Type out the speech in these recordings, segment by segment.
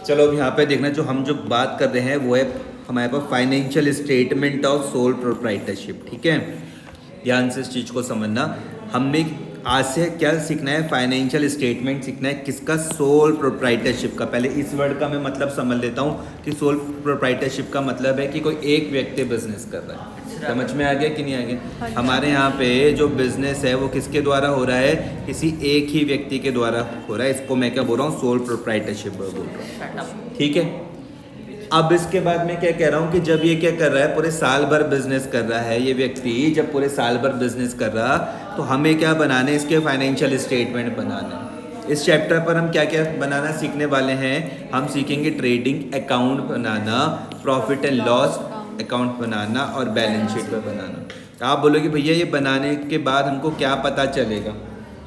चलो अब यहाँ पे देखना, जो बात कर रहे हैं वो है हमारे पास financial statement of sole proprietorship. ठीक है, ध्यान से इस चीज़ को समझना। हमने आज से क्या सीखना है, फाइनेंशियल स्टेटमेंट सीखना है किसका, सोल प्रोप्राइटरशिप का। पहले इस वर्ड का मैं मतलब समझ लेता हूँ कि सोल प्रोप्राइटरशिप का मतलब है कि कोई एक व्यक्ति बिजनेस कर रहा है। समझ में आ गया कि नहीं आ गया? हमारे यहाँ पे जो बिजनेस है वो किसके द्वारा हो रहा है, किसी एक ही व्यक्ति के द्वारा हो रहा है। इसको मैं क्या बोल रहा हूँ, सोल प्रोप्राइटरशिप बोल रहा हूँ। ठीक है, अब इसके बाद मैं क्या कह रहा हूँ कि जब ये क्या कर रहा है, पूरे साल भर बिजनेस कर रहा है ये व्यक्ति, जब पूरे साल भर बिजनेस कर रहा, तो हमें क्या बनाना है, इसके फाइनेंशियल स्टेटमेंट बनाना है। इस चैप्टर पर हम क्या क्या बनाना सीखने वाले हैं, हम सीखेंगे ट्रेडिंग अकाउंट बनाना, प्रॉफिट एंड लॉस अकाउंट बनाना और बैलेंस शीट पर बनाना। तो आप बोलोगे भैया ये बनाने के बाद हमको क्या पता चलेगा?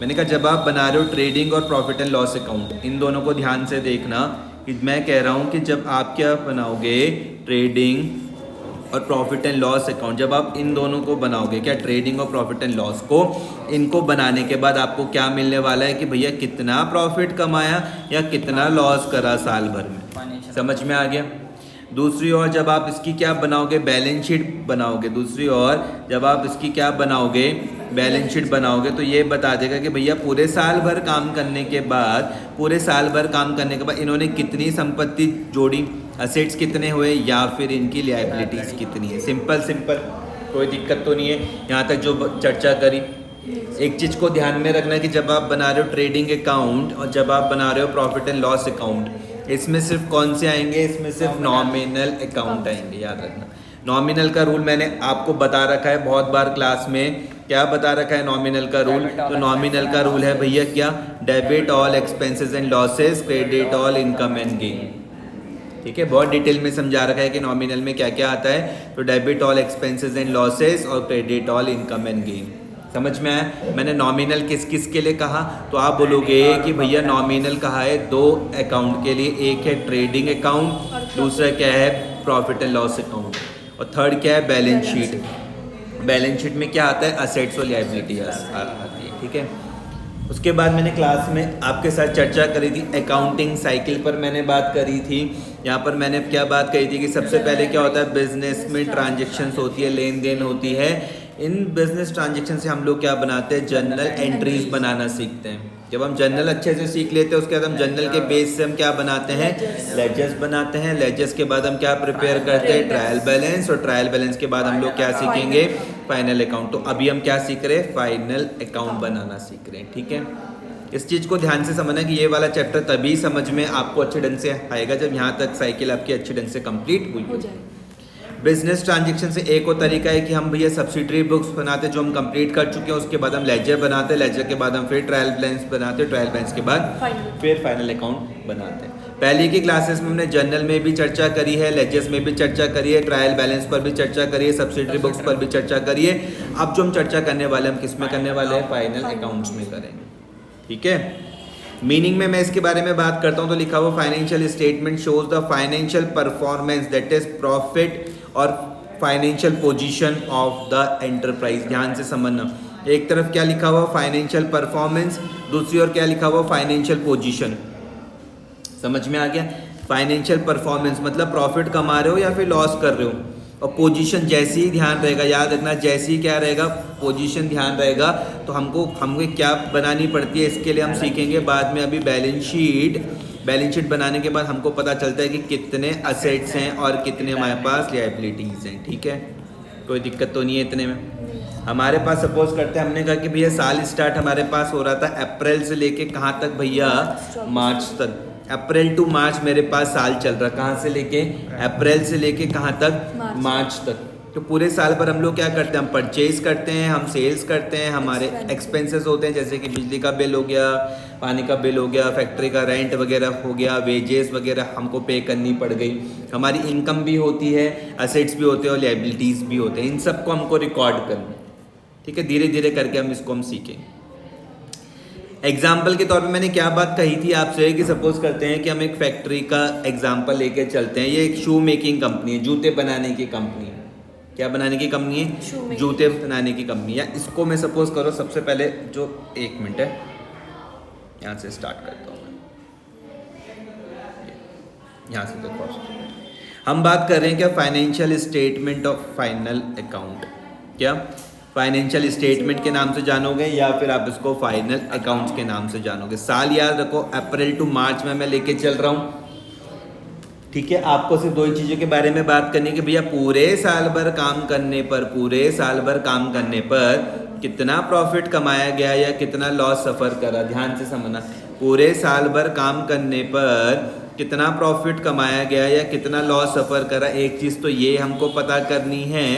मैंने कहा जब आप बना रहे हो ट्रेडिंग और प्रॉफिट एंड लॉस अकाउंट, इन दोनों को ध्यान से देखना कि मैं कह रहा हूँ कि जब आप क्या बनाओगे, ट्रेडिंग और प्रॉफिट एंड लॉस अकाउंट, जब आप इन दोनों को बनाओगे, क्या ट्रेडिंग और प्रॉफिट एंड लॉस को, इनको बनाने के बाद आपको क्या मिलने वाला है कि भैया कितना प्रॉफिट कमाया या कितना लॉस करा साल भर में। समझ में आ गया? दूसरी ओर जब आप इसकी क्या बनाओगे, बैलेंस शीट बनाओगे, दूसरी ओर जब आप इसकी क्या बनाओगे, बैलेंस शीट बनाओगे, तो ये बता देगा कि भैया पूरे साल भर काम करने के बाद, पूरे साल भर काम करने के बाद इन्होंने कितनी संपत्ति जोड़ी, असेट्स कितने हुए या फिर इनकी लायबिलिटीज़ कितनी है। सिंपल सिंपल, कोई दिक्कत तो नहीं है यहाँ तक जो चर्चा करी। एक चीज़ को ध्यान में रखना कि जब आप बना रहे हो ट्रेडिंग अकाउंट और जब आप बना रहे हो प्रॉफिट एंड लॉस अकाउंट, इसमें सिर्फ कौन से आएंगे, इसमें सिर्फ नॉमिनल अकाउंट आएंगे। याद रखना, नॉमिनल का रूल मैंने आपको बता रखा है बहुत बार क्लास में। क्या बता रखा है नॉमिनल का रूल? तो नॉमिनल का रूल है भैया क्या, debit all expenses and losses, credit all income and gain. ठीक है, बहुत डिटेल में समझा रखा है कि नॉमिनल में क्या क्या आता है। तो debit all expenses and losses और credit all income and gain. समझ में आया? मैंने नॉमिनल किस किस के लिए कहा, तो आप बोलोगे कि भैया नॉमिनल कहा है दो अकाउंट के लिए, एक है ट्रेडिंग अकाउंट, दूसरा क्या है प्रॉफिट एंड लॉस अकाउंट, और थर्ड क्या है बैलेंस शीट। बैलेंस शीट में क्या आता है, असेट्स और लायबिलिटी आती है। ठीक है, उसके बाद मैंने क्लास में आपके साथ चर्चा करी थी अकाउंटिंग साइकिल पर, मैंने बात करी थी। यहाँ पर मैंने क्या बात कही थी कि सबसे पहले क्या होता है, बिजनेस में ट्रांजेक्शन्स होती है, लेन देन होती है। इन बिजनेस ट्रांजेक्शन से हम लोग क्या बनाते हैं, जर्नल एंट्रीज बनाना सीखते हैं। जब हम जर्नल अच्छे से सीख लेते हैं उसके बाद हम जर्नल के बेस से हम क्या बनाते हैं, लेजर्स बनाते हैं। लेजर्स के बाद हम क्या प्रिपेयर करते हैं, ट्रायल बैलेंस, और ट्रायल बैलेंस के बाद हम लोग क्या सीखेंगे, फाइनल अकाउंट। तो अभी हम क्या सीख रहे हैं, फाइनल अकाउंट बनाना सीख रहे हैं। ठीक है, इस चीज़ को ध्यान से समझना कि ये वाला चैप्टर तभी समझ में आपको अच्छे ढंग से आएगा जब यहाँ तक साइकिल आपकी अच्छे ढंग से कंप्लीट हुई हो जाए। बिजनेस ट्रांजैक्शन से एक और तरीका है कि हम भैया सब्सिडरी बुक्स बनाते हैं जो हम कंप्लीट कर चुके हैं, उसके बाद हम लेजर बनाते हैं, लेजर के बाद हम फिर ट्रायल बैलेंस बनाते हैं, ट्रायल बैलेंस के बाद फिर फाइनल अकाउंट बनाते हैं। पहले की क्लासेस में हमने जर्नल में भी चर्चा करी है, लेजर्स में भी चर्चा करी है, ट्रायल बैलेंस पर भी चर्चा करी है, सब्सिडरी बुक्स पर भी चर्चा करी है। अब जो हम चर्चा करने वाले हम किस में करने वाले हैं, फाइनल अकाउंट्स में करेंगे। ठीक है, मीनिंग में मैं इसके बारे में बात करता हूं तो लिखा हुआ financial statement shows the financial performance that is profit और financial position of the enterprise. ध्यान से समझना, एक तरफ क्या लिखा हुआ फाइनेंशियल परफॉर्मेंस, दूसरी ओर क्या लिखा हुआ फाइनेंशियल पोजीशन। समझ में आ गया? फाइनेंशियल परफॉर्मेंस मतलब प्रॉफिट कमा रहे हो या फिर लॉस कर रहे हो, और पोजीशन जैसे ही ध्यान रहेगा, याद रखना जैसे ही क्या रहेगा, पोजीशन ध्यान रहेगा, तो हमको क्या बनानी पड़ती है, इसके लिए हम सीखेंगे बाद में। अभी बैलेंस शीट बनाने के बाद हमको पता चलता है कि कितने असेट्स हैं और कितने हमारे पास लायबिलिटीज़ हैं। ठीक है, कोई दिक्कत तो नहीं है इतने में। हमारे पास सपोज करते हैं हमने कहा कि भैया साल स्टार्ट हमारे पास हो रहा था अप्रैल से लेके कहाँ तक भैया, मार्च तक। अप्रैल टू मार्च मेरे पास साल चल रहा, कहाँ से लेके, अप्रैल से लेके कहाँ तक, मार्च तक। तो पूरे साल पर हम लोग क्या करते हैं, हम परचेज करते हैं, हम सेल्स करते हैं, हमारे एक्सपेंसेस होते हैं जैसे कि बिजली का बिल हो गया, पानी का बिल हो गया, फैक्ट्री का रेंट वगैरह हो गया, वेजेस वगैरह हमको पे करनी पड़ गई, हमारी इनकम भी होती है, असेट्स भी होते हैं और लायबिलिटीज़ भी होते हैं। इन सबको हमको रिकॉर्ड करना। ठीक है, धीरे धीरे करके हम इसको सीखेंगे। एग्जाम्पल के तौर पे मैंने क्या बात कही थी आपसे कि सपोज करते हैं कि हम एक फैक्ट्री का एग्जाम्पल लेके चलते हैं। ये एक शू मेकिंग कंपनी है, जूते बनाने की कंपनी है। क्या बनाने की कंपनी है, जूते बनाने की कंपनी। या इसको मैं सपोज करो सबसे पहले जो, एक मिनट है, यहाँ से स्टार्ट करता हूँ। यहाँ से देखो हम बात कर रहे हैं क्या financial statement of final account, क्या फाइनेंशियल स्टेटमेंट के नाम से जानोगे या फिर आप इसको फाइनल अकाउंट्स के नाम से जानोगे। साल याद रखो अप्रैल टू मार्च में मैं लेके चल रहा हूँ, ठीक है। आपको सिर्फ दो ही चीज़ों के बारे में बात करनी है कि भैया पूरे साल भर काम करने पर, पूरे साल भर काम करने पर कितना प्रॉफिट कमाया गया या कितना लॉस सफ़र करा। ध्यान से समझना, पूरे साल भर काम करने पर कितना प्रॉफिट कमाया गया या कितना लॉस सफ़र करा, एक चीज़ तो ये हमको पता करनी है।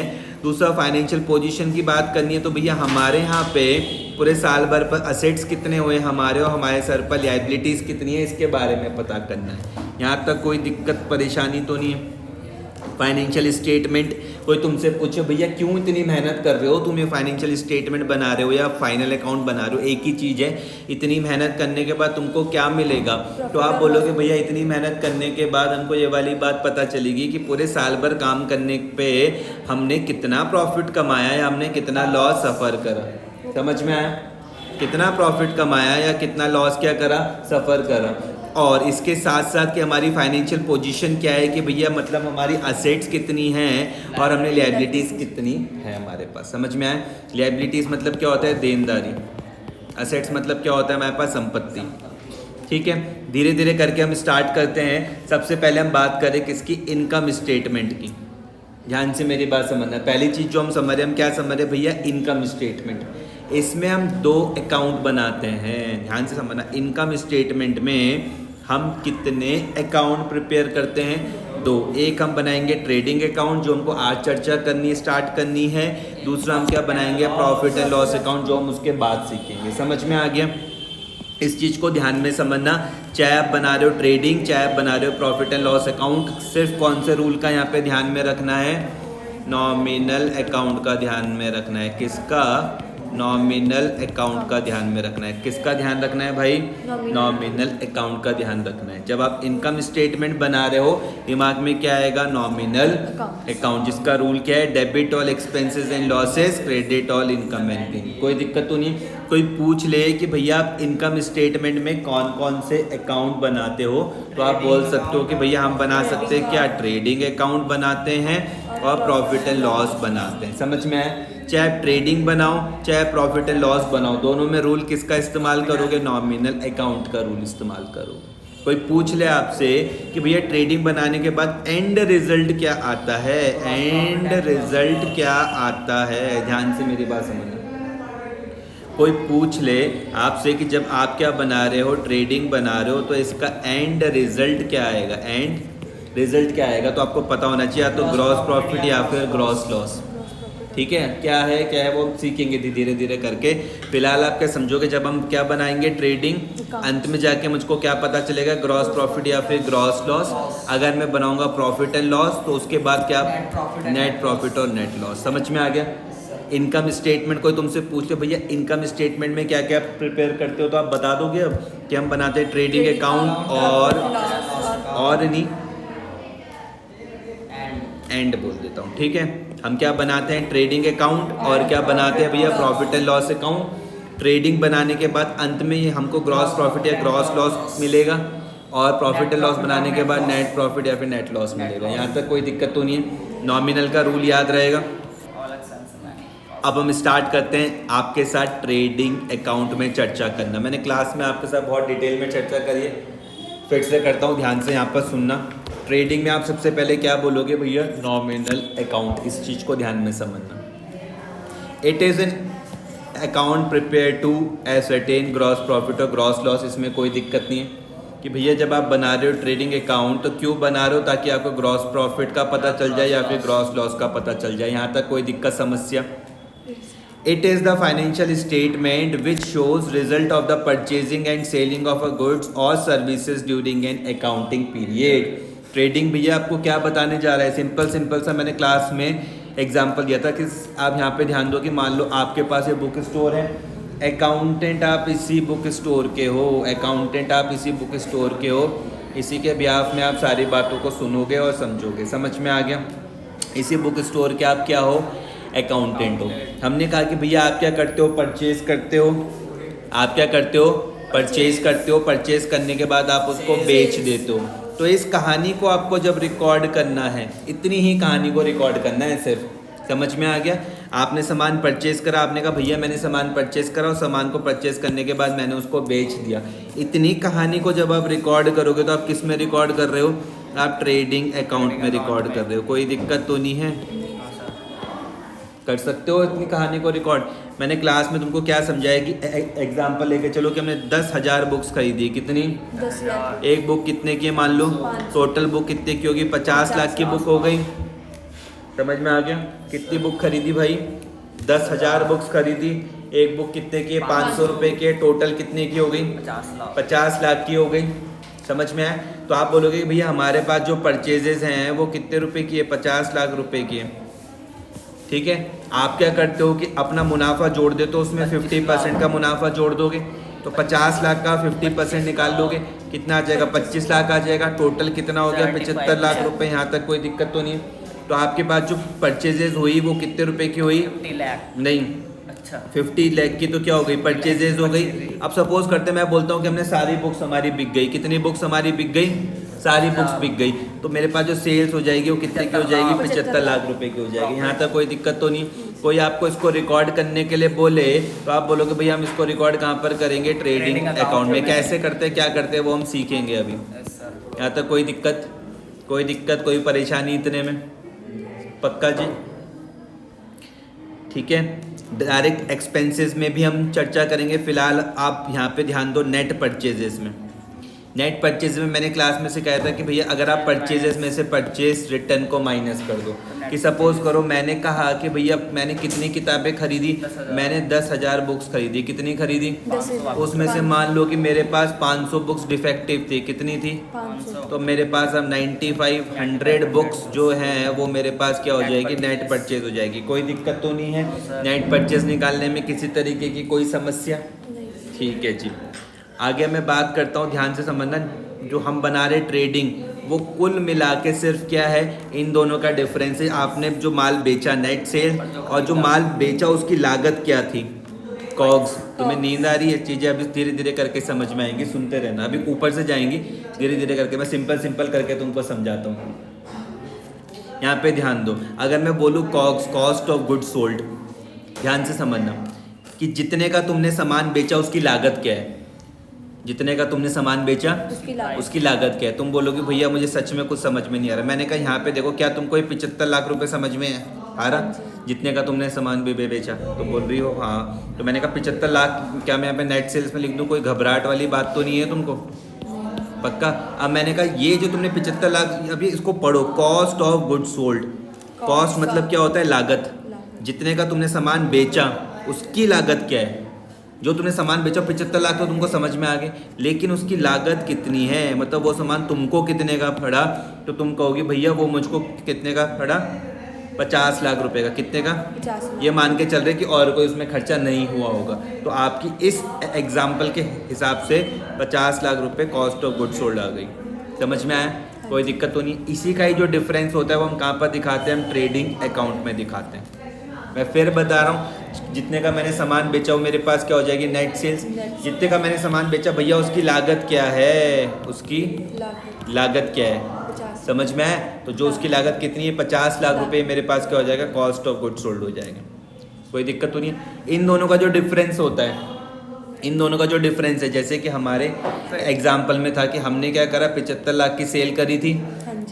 दूसरा फाइनेंशियल पोजीशन की बात करनी है, तो भैया हमारे यहाँ पे पूरे साल भर पर असेट्स कितने हुए हमारे और हमारे सर पर लायबिलिटीज़ कितनी है, इसके बारे में पता करना है। यहाँ तक कोई दिक्कत परेशानी तो नहीं है। फाइनेंशियल स्टेटमेंट कोई तुमसे पूछे भैया क्यों इतनी मेहनत कर रहे हो, तुम ये फाइनेंशियल स्टेटमेंट बना रहे हो या फाइनल अकाउंट बना रहे हो, एक ही चीज़ है, इतनी मेहनत करने के बाद तुमको क्या मिलेगा, तो आप बोलोगे भैया इतनी मेहनत करने के बाद हमको ये वाली बात पता चलेगी कि पूरे साल भर काम करने पे हमने कितना प्रॉफिट कमाया या हमने कितना लॉस सफ़र करा। समझ में आया, कितना प्रॉफिट कमाया या कितना लॉस क्या करा, सफ़र करा। और इसके साथ साथ कि हमारी फाइनेंशियल पोजीशन क्या है कि भैया मतलब हमारी असेट्स कितनी हैं और हमने लायबिलिटीज़ कितनी है हमारे पास। समझ में आए, लायबिलिटीज़ मतलब क्या होता है, देनदारी, असेट्स मतलब क्या होता है हमारे पास, संपत्ति, ठीक है। धीरे धीरे करके हम स्टार्ट करते हैं। सबसे पहले हम बात करें किसकी, इनकम स्टेटमेंट की। ध्यान से मेरी बात समझना, पहली चीज़ जो हम समझ रहे, हम क्या समझ रहे भैया, इनकम स्टेटमेंट। इसमें हम दो अकाउंट बनाते हैं, ध्यान से समझना। इनकम स्टेटमेंट में हम कितने अकाउंट प्रिपेयर करते हैं, दो। एक हम बनाएंगे ट्रेडिंग अकाउंट जो हमको आज चर्चा करनी स्टार्ट करनी है, दूसरा हम क्या बनाएंगे, प्रॉफिट एंड लॉस अकाउंट जो हम उसके बाद सीखेंगे। समझ में आ गया, इस चीज़ को ध्यान में समझना। चाहे आप बना रहे हो ट्रेडिंग, चाहे आप बना रहे हो प्रॉफिट एंड लॉस अकाउंट, सिर्फ कौन से रूल का यहाँ पे ध्यान में रखना है, नॉमिनल अकाउंट का ध्यान में रखना है। किसका, नॉमिनल अकाउंट का ध्यान में रखना है। किसका ध्यान रखना है भाई, नॉमिनल अकाउंट का ध्यान रखना है। जब आप इनकम स्टेटमेंट बना रहे हो दिमाग में क्या आएगा, नॉमिनल अकाउंट, जिसका रूल क्या है, debit all expenses and losses, credit all income and gain. कोई दिक्कत तो नहीं। कोई पूछ ले कि भैया आप इनकम स्टेटमेंट में कौन कौन से अकाउंट बनाते हो, तो आप बोल सकते हो कि भैया हम बना सकते हैं क्या, ट्रेडिंग अकाउंट बनाते हैं और प्रॉफिट एंड लॉस बनाते हैं। समझ में आए, चाहे ट्रेडिंग बनाओ चाहे प्रॉफिट एंड लॉस बनाओ, दोनों में रूल किसका इस्तेमाल करोगे, नॉमिनल अकाउंट का रूल इस्तेमाल करोगे। कोई पूछ ले आपसे कि भैया ट्रेडिंग बनाने के बाद एंड रिजल्ट क्या आता है, एंड रिजल्ट क्या आता है, ध्यान से मेरी बात समझना। कोई पूछ ले आपसे कि जब आप क्या बना रहे हो, ट्रेडिंग बना रहे हो, तो इसका एंड रिजल्ट क्या आएगा, एंड रिजल्ट क्या आएगा, तो आपको पता होना चाहिए, या तो ग्रॉस प्रॉफिट या फिर ग्रॉस लॉस। ठीक है, क्या है वो सीखेंगे धीरे धीरे करके। फिलहाल आप क्या समझोगे, जब हम क्या बनाएंगे ट्रेडिंग, अंत में जाके मुझको क्या पता चलेगा, ग्रॉस प्रॉफिट या फिर ग्रॉस लॉस। अगर मैं बनाऊंगा प्रॉफिट एंड लॉस तो उसके बाद क्या, नेट प्रॉफिट और नेट लॉस। समझ में आ गया। इनकम स्टेटमेंट कोई तुमसे पूछ ले भैया इनकम स्टेटमेंट में क्या क्या प्रिपेयर करते हो, तो आप बता दोगे अब कि हम बनाते हैं ट्रेडिंग अकाउंट और नहीं, एंड बोल देता हूँ, ठीक है। हम क्या बनाते हैं, ट्रेडिंग अकाउंट, और क्या बनाते हैं भैया, profit and loss account. Trading बनाने के बाद अंत में ये हमको ग्रॉस प्रॉफिट या ग्रॉस लॉस मिलेगा, और प्रॉफिट एंड लॉस बनाने के बाद नेट प्रॉफिट या फिर नेट लॉस मिलेगा। यहाँ तक कोई दिक्कत तो नहीं है, नॉमिनल का रूल याद रहेगा। अब हम स्टार्ट करते हैं आपके साथ ट्रेडिंग अकाउंट में चर्चा करना। मैंने क्लास में आपके साथ बहुत डिटेल में चर्चा करी है, फिर से करता हूँ, ध्यान से यहाँ पर सुनना। ट्रेडिंग में आप सबसे पहले क्या बोलोगे भैया, नॉमिनल अकाउंट। इस चीज़ को ध्यान में समझना। It is an account prepare to ascertain gross profit और ग्रॉस लॉस। इसमें कोई दिक्कत नहीं है कि भैया जब आप बना रहे हो ट्रेडिंग अकाउंट तो क्यों बना रहे हो, ताकि आपको ग्रॉस प्रॉफिट का पता चल जाए या फिर ग्रॉस लॉस का पता चल जाए। यहाँ तक कोई दिक्कत समस्या। It is the financial statement which shows result of the purchasing and selling of a goods or services during an accounting period. Trading भैया आपको क्या बताने जा रहा है, सिंपल सा मैंने क्लास में एग्जांपल दिया था कि आप यहाँ पे ध्यान दो कि मान लो आपके पास ये बुक स्टोर है, अकाउंटेंट आप इसी बुक स्टोर के हो, अकाउंटेंट आप इसी बुक स्टोर के हो, इसी के ब्याह में आप सारी बातों को सुनोगे और समझोगे। समझ में आ गया। इसी बुक स्टोर के आप क्या हो, अकाउंटेंट हो। हमने कहा कि भैया आप क्या करते हो, परचेज करते हो। आप क्या करते हो, परचेज करते हो। परचेज करने के बाद आप उसको बेच देते हो। तो इस कहानी को आपको जब रिकॉर्ड करना है, इतनी ही कहानी को रिकॉर्ड करना है सिर्फ। समझ में आ गया? आपने सामान परचेज करा, आपने कहा भैया मैंने सामान परचेज करा और सामान को परचेज करने के बाद मैंने उसको बेच दिया। इतनी कहानी को जब आप रिकॉर्ड करोगे तो आप किस में रिकॉर्ड कर रहे हो? आप ट्रेडिंग अकाउंट में रिकॉर्ड कर रहे हो। कोई दिक्कत तो नहीं है? कर सकते हो इतनी कहानी को रिकॉर्ड। मैंने क्लास में तुमको क्या समझाया कि एग्जाम्पल लेके चलो कि हमने 10,000 बुक्स खरीदी। कितनी? 10,000। एक बुक कितने की है मान लो? टोटल बुक कितने की होगी? 50 लाख की बुक हो गई। समझ में आ गया? कितनी बुक खरीदी भाई? 10,000 बुक्स खरीदी। एक बुक कितने की है? 500 रुपये की है। टोटल कितने की हो गई? 50 लाख की हो गई। समझ में आया? तो आप बोलोगे कि भैया हमारे पास जो परचेजेस हैं वो कितने रुपए की है? 50 लाख रुपए की है। ठीक है, आप क्या करते हो कि अपना मुनाफा जोड़ देते हो, उसमें 50% का मुनाफा जोड़ दोगे तो 50 लाख का 50% निकाल लोगे, कितना आ जाएगा? 25 लाख आ जाएगा। टोटल कितना हो गया? 75 लाख रुपए। यहाँ तक कोई दिक्कत तो नहीं है? तो आपके पास जो परचेजेज हुई वो कितने रुपए की हुई? 50 लाख नहीं, अच्छा 50 लाख की तो क्या हो गई? परचेजेज हो गई। अब सपोज करते मैं बोलता हूँ कि हमने सारी बुक्स हमारी बिक गई। कितनी बुक्स हमारी बिक गई? सारी बुक्स बिक गई। तो मेरे पास जो सेल्स हो जाएगी वो कितने की हो जाएगी? 75 लाख रुपए की हो जाएगी। यहाँ तक कोई दिक्कत तो नहीं? कोई आपको इसको रिकॉर्ड करने के लिए बोले तो आप बोलोगे भैया हम इसको रिकॉर्ड कहाँ पर करेंगे? ट्रेडिंग अकाउंट में। कैसे करते हैं, क्या करते हैं वो हम सीखेंगे अभी। यहाँ तक कोई दिक्कत? कोई दिक्कत, कोई परेशानी इतने में? पक्का जी? ठीक है, डायरेक्ट एक्सपेंसेस में भी हम चर्चा करेंगे। फिलहाल आप यहाँ पे ध्यान दो नेट परचेजेस में। नेट परचेज में मैंने क्लास में सिखाया था कि भैया अगर आप परचेजेस में से परचेज रिटर्न को माइनस कर दो, कि सपोज करो मैंने कहा कि भैया मैंने कितनी किताबें खरीदी? मैंने 10,000 बुक्स खरीदी। कितनी खरीदी? उसमें से मान लो कि मेरे पास 500 बुक्स डिफेक्टिव थी। कितनी थी? 500। तो मेरे पास अब 9500 बुक्स जो हैं वो मेरे पास क्या हो जाएगी? नेट परचेज हो जाएगी। कोई दिक्कत तो नहीं है नेट परचेज निकालने में? किसी तरीके की कोई समस्या? ठीक है जी, आगे मैं बात करता हूँ, ध्यान से समझना। जो हम बना रहे ट्रेडिंग वो कुल मिला के सिर्फ क्या है? इन दोनों का डिफरेंस है। आपने जो माल बेचा नेट सेल, और जो माल बेचा उसकी लागत क्या थी? कॉग्स। तुम्हें नींद आ रही है? चीज़ें अभी धीरे धीरे करके समझ में आएंगी, सुनते रहना। अभी ऊपर से जाएंगी, धीरे धीरे करके मैं सिंपल करके तुमको समझाता हूँ। यहाँ पे ध्यान दो, अगर मैं बोलूँ COGS, cost of goods sold, ध्यान से समझना कि जितने का तुमने सामान बेचा उसकी लागत क्या है? जितने का तुमने सामान बेचा उसकी लागत क्या है? तुम बोलोगे भैया मुझे सच में कुछ समझ में नहीं आ रहा। मैंने कहा यहाँ पे देखो, क्या तुमको 75 लाख रुपए समझ में आ रहा? जितने का तुमने सामान बेचा तो बोल रही हो हाँ। तो मैंने कहा 75 लाख, क्या मैं यहाँ पे नेट सेल्स में लिख दूँ? कोई घबराहट वाली बात तो नहीं है तुमको? पक्का? अब मैंने कहा ये जो तुमने 75 लाख, अभी इसको पढ़ो, cost of goods sold. Cost मतलब क्या होता है? लागत। जितने का तुमने सामान बेचा उसकी लागत क्या है? जो तुमने सामान बेचा 75 लाख तो तुमको समझ में आ गए, लेकिन उसकी लागत कितनी है? मतलब वो सामान तुमको कितने का पड़ा? तो तुम कहोगे भैया वो मुझको कितने का पड़ा? 50 लाख रुपए का। कितने का? 50। ये मान के चल रहे कि और कोई उसमें खर्चा नहीं हुआ होगा। तो आपकी इस एग्जाम्पल के हिसाब से 50 लाख रुपए कॉस्ट ऑफ गुड्स सोल्ड आ गई। समझ में आया? कोई दिक्कत तो नहीं? इसी का ही जो डिफरेंस होता है वो हम कहाँ पर दिखाते हैं? हम ट्रेडिंग अकाउंट में दिखाते हैं। मैं फिर बता रहा हूँ, जितने का मैंने सामान बेचा वो मेरे पास क्या हो जाएगी? Net sales. जितने का मैंने सामान बेचा भैया उसकी लागत क्या है? उसकी लागत क्या है? समझ में आया? तो जो उसकी लागत कितनी है? 50 लाख रुपए, मेरे पास क्या हो जाएगा? कॉस्ट ऑफ गुड्स सोल्ड हो जाएगा। कोई दिक्कत तो नहीं है? इन दोनों का जो डिफरेंस होता है, इन दोनों का जो डिफरेंस है, जैसे कि हमारे एग्जाम्पल में था कि हमने क्या करा, 75 लाख की सेल करी थी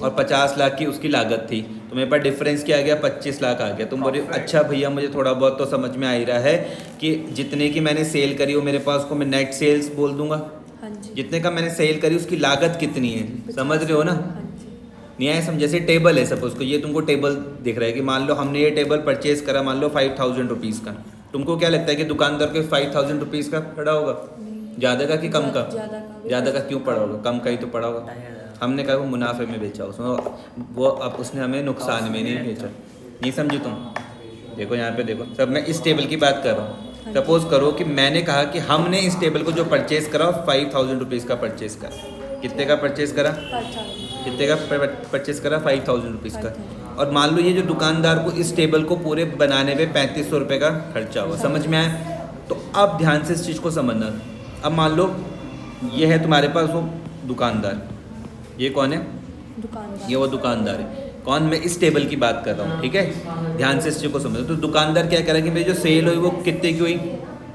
और 50 लाख की उसकी लागत थी, तो मेरे पास डिफरेंस क्या आ गया? 25 लाख आ गया। तुम बोल रहे हो अच्छा भैया मुझे थोड़ा बहुत तो समझ में आ ही रहा है कि जितने की मैंने सेल करी वो मेरे पास को मैं नेट सेल्स बोल दूंगा। जितने का मैंने सेल करी उसकी लागत कितनी है? समझ रहे हो ना? नहीं आया समझ? जैसे टेबल है, सपोज को ये तुमको टेबल दिख रहा है कि मान लो हमने ये टेबल परचेज करा मान लो 5000 रुपीज़ का। तुमको क्या लगता है कि दुकानदार के 5000 रुपीज़ का पड़ा होगा? ज़्यादा का कि कम का? ज़्यादा का। क्यों पड़ा होगा? कम का ही तो पड़ा होगा। हमने कहा वो मुनाफे में बेचा, उसमें वो अब उसने हमें नुकसान में नहीं बेचा। नहीं समझी तुम? देखो यहाँ पे देखो, सब मैं इस टेबल की बात कर रहा हूँ। सपोज करो कि मैंने कहा कि हमने इस टेबल को जो परचेज करा 5000 रुपीज़ का परचेज करा। कितने का परचेज करा? कितने का परचेज करा? 5000 रुपीज़ का। और मान लो ये जो दुकानदार को इस टेबल को पूरे बनाने में 3500 रुपये का खर्चा हुआ। समझ में आया? तो अब ध्यान से इस चीज़ को समझना। अब मान लो ये है तुम्हारे पास वो दुकानदार, ये कौन है? दुकानदार। ये वो दुकानदार है। कौन? मैं इस टेबल की बात कर रहा हूँ, ठीक है, ध्यान से इस चीज़ को समझो। तो दुकानदार क्या कह रहा है कि मेरी जो सेल हुई वो कितने की हुई?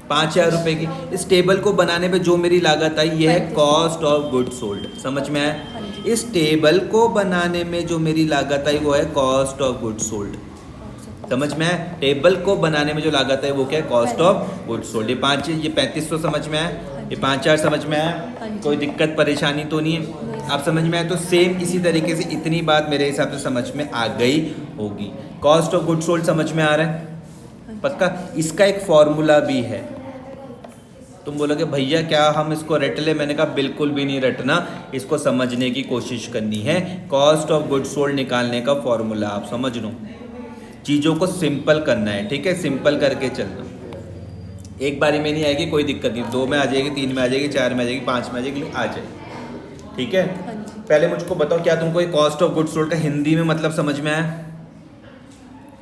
5,000 रुपये की। इस टेबल को बनाने पे जो मेरी लागत आई ये है कॉस्ट ऑफ गुड सोल्ड। समझ में आया? हाँ जी। इस टेबल को बनाने में जो मेरी लागत आई वो है कॉस्ट ऑफ गुड सोल्ड। समझ में आया? टेबल को बनाने में जो लागत है वो क्या है? Cost of good sold. ये 3500 समझ में आया? ये 5,000 समझ में आया? हाँ जी। कोई दिक्कत परेशानी तो नहीं है? आप समझ में आया? तो सेम इसी तरीके से इतनी बात मेरे हिसाब से समझ में आ गई होगी। कॉस्ट ऑफ गुड सोल्ड समझ में आ रहा है? पक्का? इसका एक फॉर्मूला भी है। तुम बोलोगे भैया क्या हम इसको रट ले? मैंने कहा बिल्कुल भी नहीं रटना, इसको समझने की कोशिश करनी है। कॉस्ट ऑफ गुड सोल्ड निकालने का फॉर्मूला आप समझ लो, चीज़ों को सिंपल करना है, ठीक है, सिंपल करके चल दो। एक बारी में नहीं आएगी, कोई दिक्कत नहीं, 2 में आ जाएगी, 3 में आ जाएगी, 4 में आ जाएगी, 5 में आ जाएगी, आ जाएगी, ठीक है। हाँ जी। पहले मुझको बताओ क्या तुमको कॉस्ट ऑफ गुड सोल्ड का हिंदी में मतलब समझ में आया?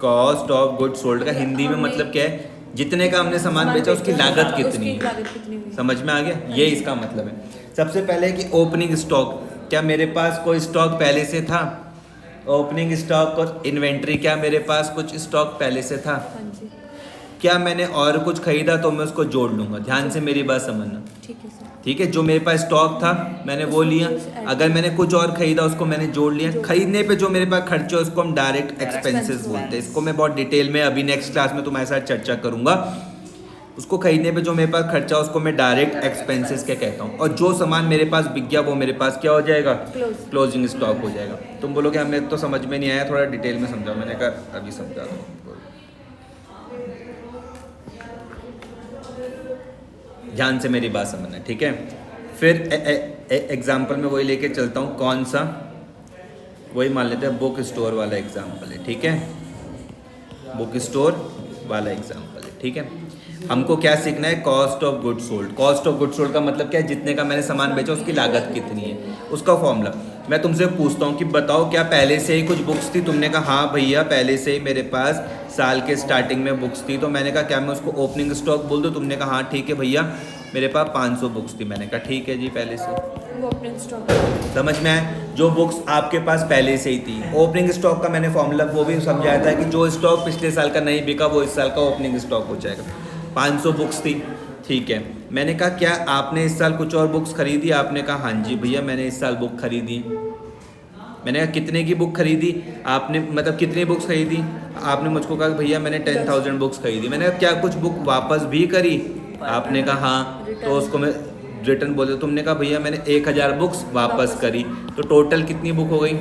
कॉस्ट ऑफ गुड सोल्ड का हिंदी में मतलब क्या है? जितने का हमने सामान बेचा उसकी लागत कितनी है। समझ में आ गया? ये इसका मतलब है। सबसे पहले कि ओपनिंग स्टॉक, क्या मेरे पास कोई स्टॉक पहले से था? ओपनिंग स्टॉक और इन्वेंट्री, क्या मेरे पास कुछ स्टॉक पहले से था? हाँ जी। क्या मैंने और कुछ खरीदा तो मैं उसको जोड़ लूँगा। ध्यान से मेरी बात समझना, ठीक है सर। ठीक है। जो मेरे पास स्टॉक था मैंने वो लिया, अगर मैंने कुछ और खरीदा उसको मैंने जोड़ लिया। खरीदने पे जो मेरे पास खर्चे है उसको हम डायरेक्ट एक्सपेंसेस बोलते हैं। इसको मैं बहुत डिटेल में अभी नेक्स्ट क्लास में तुम्हारे साथ चर्चा करूंगा। उसको खरीदने पे जो मेरे पास खर्चा है उसको मैं डायरेक्ट एक्सपेंसेस क्या कहता हूँ। और जो सामान मेरे पास बिक गया वो मेरे पास क्या हो जाएगा? क्लोजिंग स्टॉक हो जाएगा। तुम बोलोगे हमें तो समझ में नहीं आया, थोड़ा डिटेल में समझाओ। मैंने कहा अभी समझा दो। ध्यान से मेरी बात समझना, ठीक है। फिर एग्जाम्पल में वही लेके चलता हूँ। कौन सा? वही मान लेते हैं, बुक स्टोर वाला एग्जाम्पल है, ठीक है। बुक स्टोर वाला एग्जाम्पल है, ठीक है। हमको क्या सीखना है? Cost of good sold. Cost of good sold का मतलब क्या है? जितने का मैंने सामान बेचा उसकी लागत कितनी है, उसका फॉर्मूला। मैं तुमसे पूछता हूँ कि बताओ क्या पहले से ही कुछ बुक्स थी? तुमने कहा हाँ भैया पहले से ही मेरे पास साल के स्टार्टिंग में बुक्स थी। तो मैंने कहा क्या मैं उसको ओपनिंग स्टॉक बोल दूँ? तुमने कहा हाँ ठीक है भैया मेरे पास 500 बुक्स थी। मैंने कहा ठीक है जी, पहले से। वो ओपनिंग स्टॉक। समझ में आया? जो बुक्स आपके पास पहले से ही थी। ओपनिंग स्टॉक का मैंने फॉर्मूला वो भी समझाया था कि जो स्टॉक पिछले साल का नहीं बिका वो इस साल का ओपनिंग स्टॉक हो जाएगा। 500 बुक्स थी, ठीक है। मैंने कहा क्या आपने इस साल कुछ और बुक्स खरीदी? आपने कहा हाँ जी भैया मैंने इस साल बुक खरीदी। मैंने कहा कितने की बुक खरीदी? आपने मतलब कितनी बुक्स खरीदी? आपने मुझको कहा भैया मैंने 10,000 बुक्स खरीदी। मैंने कहा क्या कुछ बुक वापस भी करी? आपने कहा हाँ। तो उसको मैं रिटर्न बोले। तुमने कहा भैया मैंने 1,000 बुक्स वापस करी। तो टोटल कितनी बुक हो गई?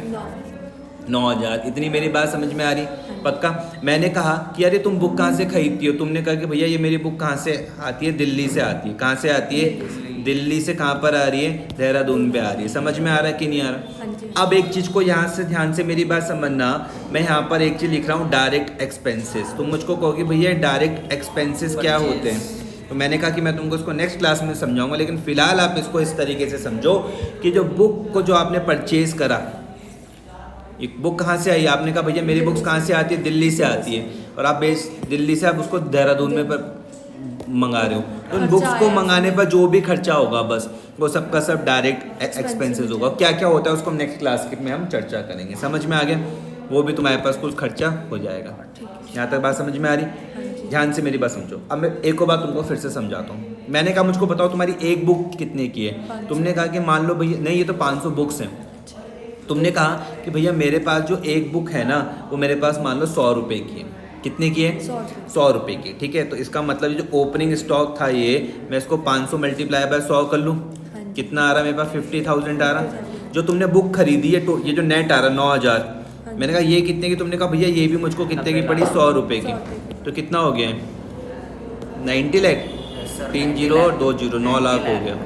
9,000। इतनी मेरी बात समझ में आ रही? पक्का? मैंने कहा कि अरे तुम बुक कहाँ से खरीदती हो? तुमने कहा कि भैया ये मेरी बुक कहाँ से आती है? दिल्ली से आती है। कहाँ से आती है? दिल्ली से। कहाँ पर आ रही है? देहरादून पे आ रही है। समझ में आ रहा है कि नहीं आ रहा? अब एक चीज़ को यहाँ से ध्यान से मेरी बात समझना। मैं यहाँ पर एक चीज़ लिख रहा हूँ, डायरेक्ट एक्सपेंसेस। तुम मुझको कहोगे भैया डायरेक्ट एक्सपेंसेस क्या होते हैं? तो मैंने कहा कि मैं तुमको इसको नेक्स्ट क्लास में समझाऊंगा, लेकिन फिलहाल आप इसको इस तरीके से समझो कि जो बुक को जो आपने परचेज करा, एक बुक कहाँ से आई? आपने कहा भैया मेरी बुक्स कहाँ से आती है? दिल्ली से आती है। और आप दिल्ली से आप उसको देहरादून में पर मंगा रहे हो। तो उन बुक्स को मंगाने पर जो भी खर्चा होगा बस वो सबका सब डायरेक्ट एक्सपेंसेस होगा। क्या क्या होता है उसको हम नेक्स्ट क्लास में हम चर्चा करेंगे। समझ में आ गया? वो भी तुम्हारे पास कुछ खर्चा हो जाएगा। यहाँ तक बात समझ में आ रही? ध्यान से मेरी बात समझो। अब मैं एक और बात तुमको फिर से समझाता हूँ। मैंने कहा मुझको बताओ तुम्हारी एक बुक कितने की है? तुमने कहा कि मान लो भैया नहीं ये तो 500 बुक्स हैं। तुमने कहा कि भैया मेरे पास जो एक बुक है ना वो मेरे पास मान लो 100 रुपये की है। कितने की है? 100 रुपये की, ठीक है। तो इसका मतलब जो ओपनिंग स्टॉक था ये मैं इसको 500 मल्टीप्लाई बाय 100 कर लूँ, कितना आ रहा है मेरे पास? 50,000 आ रहा। जो तुमने बुक खरीदी है ये जो नेट आ रहा 9,000। मैंने कहा ये कितने की? तुमने कहा भैया ये भी मुझको कितने की पड़ी? 100 रुपये की। तो कितना हो गया? 90 लाख। 3 जीरो और 2 जीरो 9 लाख हो गया।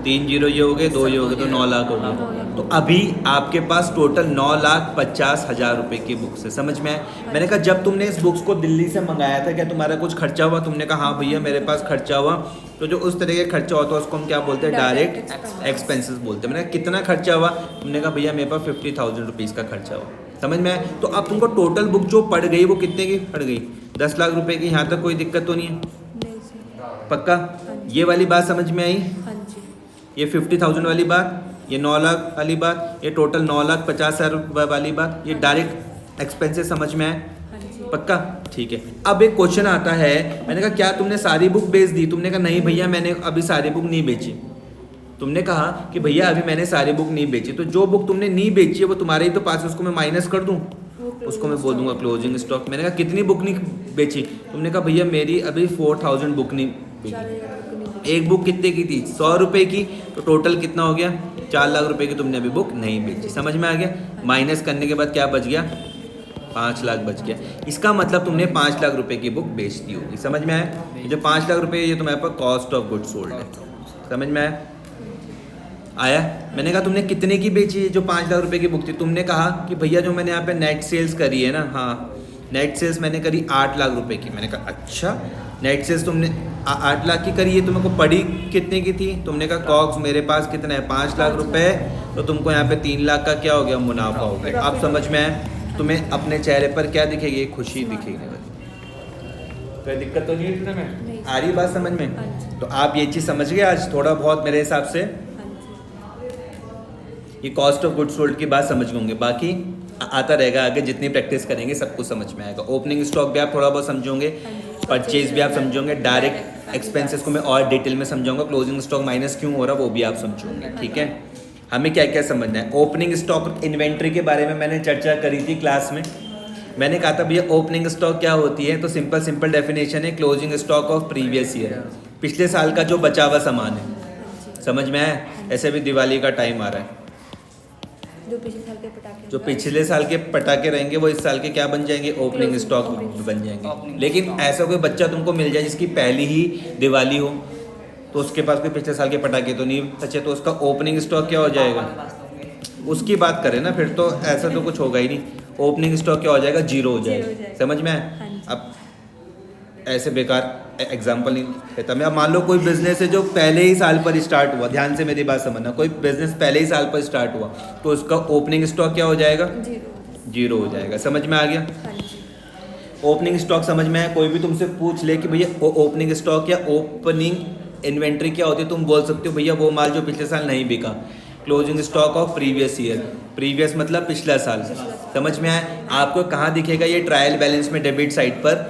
3 जीरो ये हो गए, 2 ये हो गए, तो 9 लाख हो गए। तो अभी आपके पास टोटल 9,50,000 रुपए की बुक्स है। समझ में आए? मैंने कहा जब तुमने इस बुक्स को दिल्ली से मंगाया था क्या तुम्हारा कुछ खर्चा हुआ? तुमने कहा हाँ भैया मेरे पास खर्चा हुआ। तो जो उस तरह का खर्चा होता है उसको हम क्या बोलते हैं? डायरेक्ट एक्सपेंसेस बोलते हैं। मैंने कहा कितना खर्चा हुआ? तुमने कहा भैया मेरे पास 50,000 रुपीज़ का खर्चा हुआ। समझ में आए? तो अब तुमको टोटल बुक जो पड़ गई वो कितने की पड़ गई? 10 लाख रुपए की। यहाँ तक कोई दिक्कत तो नहीं है? पक्का? ये वाली बात समझ में आई? ये 50,000 वाली बात, ये 9 लाख वाली बात, ये टोटल 9,50,000 वाली बात, ये डायरेक्ट एक्सपेंसेस समझ में आए? हाँ जी। पक्का? ठीक है। अब एक क्वेश्चन आता है, मैंने कहा क्या तुमने सारी बुक बेच दी? तुमने कहा नहीं भैया मैंने अभी सारी बुक नहीं बेची। तुमने कहा कि भैया अभी मैंने सारी बुक नहीं बेची, तो जो बुक तुमने नहीं बेची है वो तुम्हारे ही तो पास है, उसको मैं माइनस कर दूं, उसको मैं बोल दूंगा क्लोजिंग स्टॉक। मैंने कहा कितनी बुक नहीं बेची? तुमने कहा भैया मेरी अभी 4,000 बुक नहीं बेची। एक बुक कितने की थी? 100 रुपये की, तो टोटल कितना हो गया? 4 लाख रुपए की तुमने अभी बुक नहीं बेची। समझ में आ गया? माइनस करने के बाद क्या बच गया? 5 लाख बच गया। इसका मतलब तुमने 5 लाख रुपए की बुक बेच दी होगी। समझ में आया? जो 5 लाख रुपए ये तुम्हारे पास कॉस्ट ऑफ गुड सोल्ड है। समझ में आया? मैंने कहा तुमने कितने की बेची है जो 5 लाख रुपए की बुक थी? तुमने कहा कि भैया जो मैंने यहाँ पे नेट सेल्स करी है ना, हाँ नेट सेल्स मैंने करी 8 लाख रुपए की। मैंने कहा अच्छा नेट सेल्स तुमने 8 लाख की करी है, तुमको पड़ी कितने की थी? तुमने कहा कॉक्स मेरे पास कितना है? 5 लाख रुपए, तो तुमको यहाँ पे 3 लाख का क्या हो गया? मुनाफा हो गया। आप समझ में आए? तुम्हें अपने चेहरे पर क्या दिखेगी? खुशी दिखेगी। कोई दिक्कत तो नहीं है तुम्हें? नहीं। आ रही बात समझ में? हाँ जी। तो आप ये चीज़ समझ गए आज थोड़ा बहुत मेरे हिसाब से? हाँ जी। ये कॉस्ट ऑफ गुड सोल्ड की बात समझ होंगे, बाकी आता रहेगा आगे, जितनी प्रैक्टिस करेंगे सब कुछ समझ में आएगा। ओपनिंग स्टॉक भी आप थोड़ा बहुत समझोगे, परचेज भी आप समझोगे, डायरेक्ट एक्सपेंसेस को मैं और डिटेल में समझाऊंगा, क्लोजिंग स्टॉक माइनस क्यों हो रहा है वो भी आप समझोगे। ठीक है? हमें क्या क्या समझना है? ओपनिंग स्टॉक इन्वेंट्री के बारे में मैंने चर्चा करी थी क्लास में। मैंने कहा था भैया ओपनिंग स्टॉक क्या होती है, तो सिंपल डेफिनेशन है closing stock of previous year, पिछले साल का जो बचा हुआ सामान है। समझ में आया? ऐसे भी दिवाली का टाइम आ रहा है, जो पिछले साल के पटाखे जो पिछले साल के पटाखे रहेंगे वो इस साल के क्या बन जाएंगे? ओपनिंग स्टॉक बन जाएंगे। लेकिन ऐसा कोई बच्चा तुमको मिल जाए जिसकी पहली ही दिवाली हो, तो उसके पास कोई पिछले साल के पटाखे तो नहीं बचे, तो उसका ओपनिंग स्टॉक क्या हो जाएगा? उसकी बात करें ना, फिर तो ऐसा तो कुछ होगा ही नहीं। ओपनिंग स्टॉक क्या हो जाएगा? जीरो हो जाएगा। समझ में आया? हाँ जी। अब ऐसे बेकार एग्जाम्पल नहीं देता मैं। अब मान लो कोई बिजनेस है जो पहले ही साल पर स्टार्ट हुआ, ध्यान से मेरी बात समझना, कोई बिजनेस पहले ही साल पर स्टार्ट हुआ तो उसका ओपनिंग स्टॉक क्या हो जाएगा? जीरो हो जाएगा। समझ में आ गया? हाँ जी। ओपनिंग स्टॉक समझ में आया? कोई भी तुमसे पूछ ले कि भैया ओपनिंग स्टॉक या ओपनिंग इन्वेंट्री क्या होती है, तुम बोल सकते हो भैया वो माल जो पिछले साल नहीं बिका। Closing stock of previous year, previous मतलब पिछला साल। समझ में आया? आपको कहाँ दिखेगा? ये ट्रायल बैलेंस में डेबिट साइड पर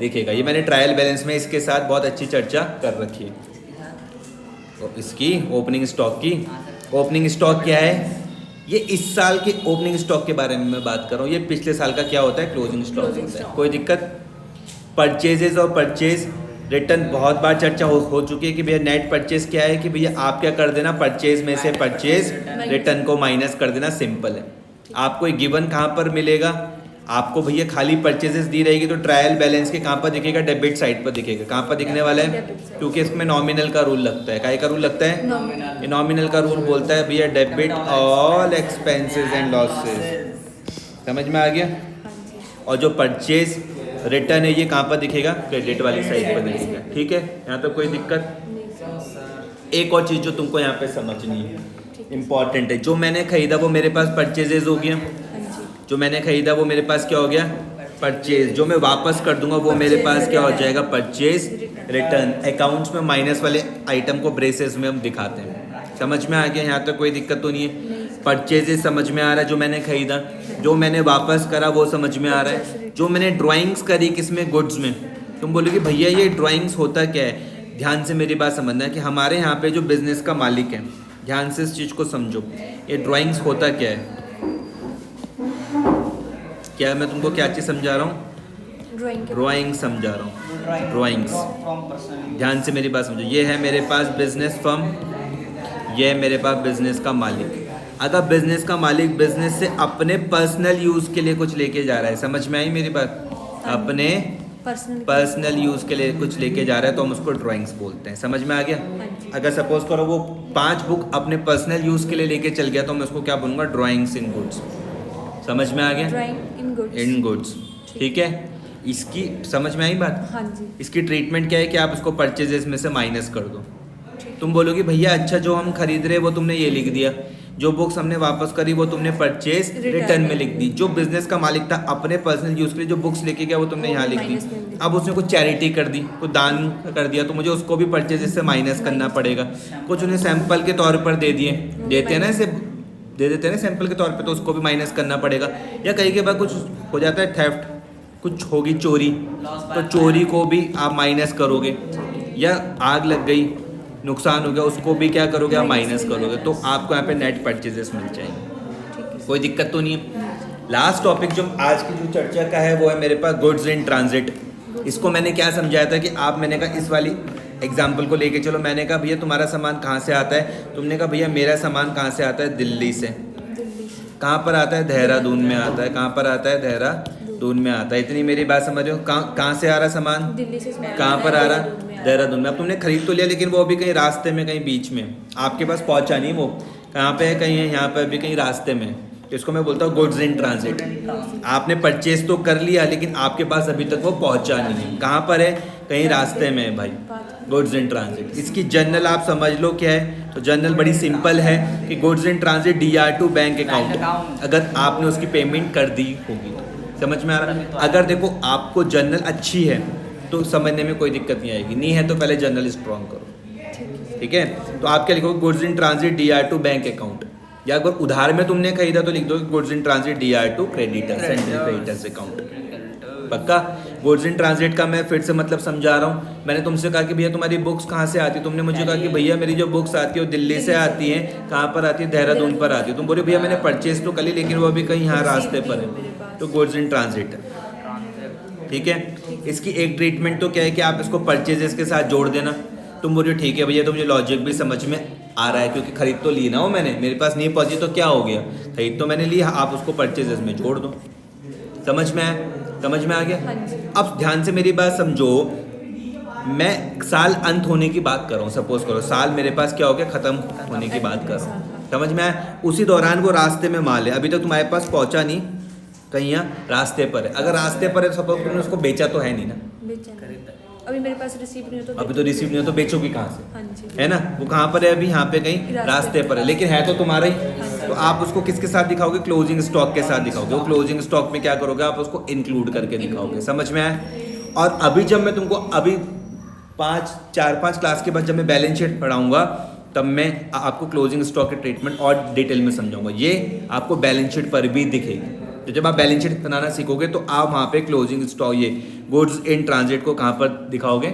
दिखेगा। ये मैंने ट्रायल बैलेंस में इसके साथ बहुत अच्छी चर्चा कर रखी है। तो इसकी ओपनिंग स्टॉक की, ओपनिंग स्टॉक क्या है? ये इस साल के ओपनिंग स्टॉक के बारे में मैं बात कर रहा हूँ। ये पिछले साल का क्या होता है? क्लोजिंग स्टॉक होता है। कोई दिक्कत? परचेजेस और परचेज रिटर्न बहुत बार चर्चा हो चुकी है कि भैया नेट परचेज क्या है, कि भैया आप क्या कर देना, परचेज में से परचेज रिटर्न को माइनस कर देना। सिंपल है। आपको एक गिवन कहाँ पर मिलेगा? आपको भैया खाली परचेजेस दी रहेगी तो ट्रायल बैलेंस के कहाँ पर दिखेगा? डेबिट साइड पर दिखेगा। कहाँ पर दिखने वाला है? क्योंकि इसमें नॉमिनल का रूल लगता है। काय का रूल लगता है? ये नॉमिनल का रूल बोलता है भैया debit all expenses and losses. समझ में आ गया? और जो परचेज रिटर्न है ये कहाँ पर दिखेगा? क्रेडिट वाली साइड पर दिखेगा। ठीक है? यहाँ तो कोई दिक्कत? एक और चीज़ जो तुमको यहाँ पे समझनी है, इम्पॉर्टेंट है, जो मैंने खरीदा वो मेरे पास परचेजेज हो गया। जो मैंने खरीदा वो मेरे पास क्या हो गया? परचेज। जो मैं वापस कर दूंगा वो मेरे पास क्या हो जाएगा? Purchase return. अकाउंट्स में माइनस वाले आइटम को ब्रेसेस में हम दिखाते हैं। समझ में आ गया? यहाँ तक कोई दिक्कत तो नहीं है? परचेजेस समझ में आ रहा है, जो मैंने खरीदा, जो मैंने वापस करा वो समझ में आ रहा है, जो मैंने ड्राइंग्स करी किसमें? गुड्स में। तुम बोलोगे भैया ये ड्राइंग्स होता क्या है? ध्यान से मेरी बात समझना है कि हमारे यहाँ पे जो बिजनेस का मालिक है, ध्यान से इस चीज़ को समझो, ये ड्राइंग्स होता क्या है? क्या मैं तुमको क्या चीज़ समझा रहा हूँ? ड्राइंग समझा रहा हूँ। ड्राइंग्स, ध्यान से मेरी बात समझो। ये है मेरे पास बिजनेस फर्म, ये है मेरे पास बिजनेस का मालिक। अगर बिजनेस का मालिक बिजनेस से अपने पर्सनल यूज़ के लिए कुछ लेके जा रहा है, समझ में आई मेरी बात? अपने पर्सनल यूज़ के लिए कुछ लेके जा रहा है तो हम उसको ड्राइंग्स बोलते हैं। समझ में आ गया? अगर सपोज करो वो 5 बुक अपने पर्सनल यूज़ के लिए लेके चल गया तो मैं उसको क्या बोलूँगा? ड्राइंग्स इन गुड्स। समझ में आ गया? इन गुड्स। ठीक है? इसकी समझ में आई बात? हाँ जी। इसकी ट्रीटमेंट क्या है कि आप उसको परचेजेस में से माइनस कर दो। तुम बोलोगे भैया अच्छा जो हम खरीद रहे हैं वो तुमने ये लिख दिया, जो बुक्स हमने वापस करी वो तुमने परचेज रिटर्न में लिख दी। जो बिजनेस का मालिक था अपने पर्सनल यूज के लिए जो बुक्स लेके गया वो तुमने यहाँ लिख दी। अब उसने कुछ चैरिटी कर दी, कुछ दान कर दिया, तो मुझे उसको भी परचेज से माइनस करना पड़ेगा। कुछ उन्हें सैंपल के तौर पर दे दिए, देते हैं ना ऐसे, दे देते हैं ना सैंपल के तौर पे, तो उसको भी माइनस करना पड़ेगा। या कहीं के बाद कुछ हो जाता है थेफ्ट, कुछ होगी चोरी, तो चोरी को भी आप माइनस करोगे। या आग लग गई, नुकसान हो गया, उसको भी क्या करोगे आप माइनस करोगे। तो आपको यहाँ पे नेट परचेजेस मिल जाएंगे, कोई दिक्कत तो नहीं है। लास्ट टॉपिक जो आज की जो चर्चा का है वो है मेरे पास गुड्स इन ट्रांजिट। इसको मैंने क्या समझाया था कि आप, मैंने कहा इस वाली एग्जाम्पल को लेके चलो। मैंने कहा भैया तुम्हारा सामान कहाँ से आता है, तुमने कहा भैया मेरा सामान कहाँ से आता है, दिल्ली से। कहाँ पर आता है, देहरादून में आता है। कहाँ पर आता है, देहरादून में आता है। इतनी मेरी बात समझ रहे हो। कहाँ से आ रहा सामान, दिल्ली से। कहाँ पर आ रहा, देहरादून में। अब तुमने खरीद तो लिया, लेकिन वो अभी कहीं रास्ते में, कहीं बीच में आपके पास पहुंचा नहीं। वो कहाँ पे है, कहीं है यहाँ पे, अभी कहीं रास्ते में। इसको मैं बोलता हूँ गुड्स इन ट्रांजिट। आपने परचेज तो कर लिया, लेकिन आपके पास अभी तक वो पहुंचा नहीं। कहाँ पर है, कहीं रास्ते में है भाई, गुड्स इन ट्रांजिट। इसकी जनरल आप समझ लो क्या है, तो जनरल बड़ी सिंपल है कि goods in transit DR2 bank account, अगर आपने उसकी पेमेंट कर दी होगी तो। समझ में आ रहा। अगर देखो आपको जनरल अच्छी है तो समझने में कोई दिक्कत नहीं आएगी, नहीं है तो पहले जनरल स्ट्रॉन्ग करो, ठीक है। तो आप क्या लिखोगे, goods in transit DR2 bank account. या अगर उधार में तुमने खरीदा तो लिख दो goods in transit DR2 creditors creditors account. पक्का। गुड्स इन ट्रांजिट का मैं फिर से मतलब समझा रहा हूँ। मैंने तुमसे कहा कि भैया तुम्हारी बुक्स कहाँ से आती है, तुमने मुझे कहा कि भैया मेरी जो बुक्स आती है वो दिल्ली से आती है। कहाँ पर आती है, देहरादून पर आती है। तुम बोले भैया मैंने परचेज तो कर ली, लेकिन वो अभी कहीं यहाँ रास्ते पर है, तो गुड्स इन ट्रांजिट, ठीक है। इसकी एक ट्रीटमेंट तो क्या है कि आप इसको परचेजेस के साथ जोड़ देना। तुम बोलो ठीक है भैया, तो मुझे लॉजिक भी समझ में आ रहा है, क्योंकि खरीद तो ली ना हो मैंने, मेरे पास नहीं पहुंची तो क्या हो गया, खरीद तो मैंने लिया, आप उसको परचेजेस में जोड़ दो। समझ में आया, समझ में आ गया। अब ध्यान से मेरी बात समझो, मैं साल अंत होने की बात कर रहा हूँ। सपोज करो साल मेरे पास क्या हो गया, खत्म होने की बात कर रहा हूँ। समझ में आया। उसी दौरान वो रास्ते में माल है, अभी तक तुम्हारे पास पहुंचा नहीं, कहीं यहाँ रास्ते पर है। अगर रास्ते पर है, सपोज तुमने उसको बेचा तो है नहीं ना, अभी मेरे पास रिसीव नहीं हो तो, अभी तो रिसीव नहीं हो तो बेचोगी कहाँ से, हाँ जी, है ना। वो कहाँ पर है, अभी यहाँ पे कहीं रास्ते पर है, लेकिन है तो तुम्हारा ही। तो आप उसको किसके साथ दिखाओगे, क्लोजिंग स्टॉक के साथ दिखाओगे। वो क्लोजिंग स्टॉक में क्या करोगे, आप उसको इंक्लूड करके दिखाओगे। समझ में आया। और अभी जब मैं तुमको अभी 4-5 क्लास के बाद जब मैं बैलेंस शीट पढ़ाऊंगा, तब मैं आपको क्लोजिंग स्टॉक के ट्रीटमेंट और डिटेल में समझाऊंगा। ये आपको बैलेंस शीट पर भी दिखेगी। तो जब आप बैलेंस शीट बनाना सीखोगे तो आप वहाँ पे क्लोजिंग स्टॉक, ये गुड्स इन ट्रांजिट को कहाँ पर दिखाओगे,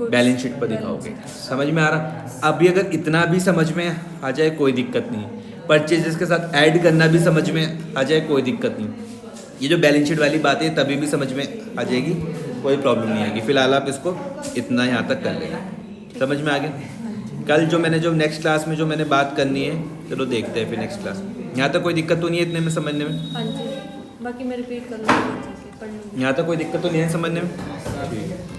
बैलेंस शीट पर दिखाओगे। समझ में आ रहा। अभी अगर इतना भी समझ में आ जाए कोई दिक्कत नहीं, परचेजेस के साथ ऐड करना भी समझ में आ जाए कोई दिक्कत नहीं। ये जो बैलेंस शीट वाली बात है तभी भी समझ में आ जाएगी, कोई प्रॉब्लम नहीं आएगी। फिलहाल आप इसको इतना यहाँ तक कर लेना। समझ में आ गया। कल जो मैंने नेक्स्ट क्लास में जो मैंने बात करनी है, चलो देखते हैं फिर नेक्स्ट क्लास में। यहाँ तक कोई दिक्कत तो नहीं है इतने में समझने में? हाँ जी, बाकी मैं रिपीट कर लूँगी, पढ़ लूँगी। यहाँ तक कोई दिक्कत तो नहीं है समझने में? ठीक है।